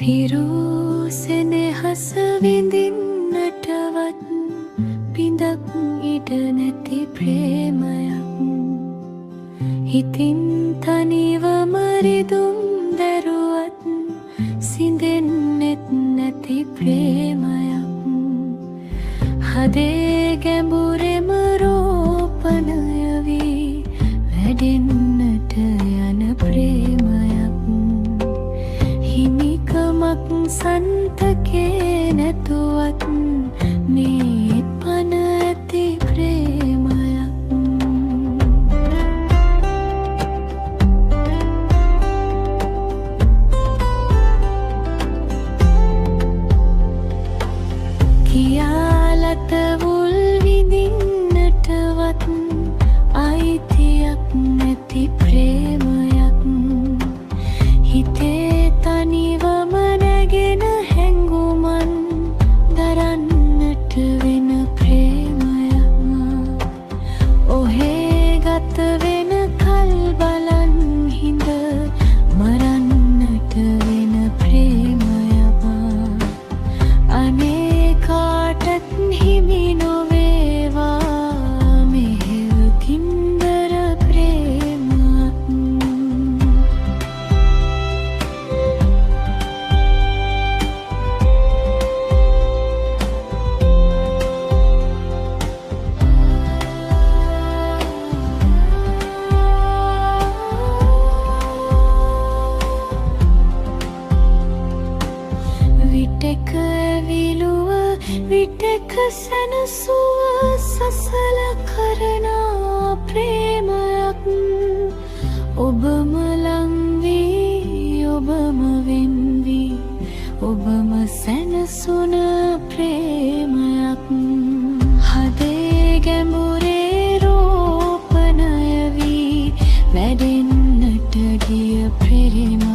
හිරු සෙනෙහස විඳින්නටවත් පිඳක් ඉඩ නැති ප්‍රේමයක් හිතින් තනිවම රිදුම් දැරුවත් සිඳෙන්නෙත් නැති ප්‍රේමයක් හදේ ගැඹුරෙම රෝපණය වී වැඩෙන්නට යන ප්‍රේමයක් හිමිකමක් සන්තකේ නැතුවත් මේ පන ඇති ප්‍රේමයක් කියාලත වුල් විඳින්නටවත් අයිතියක් නැති ප්‍රේමයක් හිතේ තනිවම නැගෙන හැඟුමන් දරන්නට වෙන ප්‍රේමයක් ඔහේ ගත වෙන කල් බලන් හිඳ මරන්නට වෙන ප්‍රේමයක් අනේ කාටත් හිමි නොවේවා මෙහෙව කින්දර ප්‍රේමයක් විටක ඇවිලුව විටක සැනසුව සසල කරනා ප්‍රේමයක් ඔබම ලං වී ඔබම වෙන් වී ඔබම සැනසුන ප්‍රේමයක් හදේ ගැඹුරේ රෝපණය වී වැඩෙන්නට ගිය ප්‍රේමයක්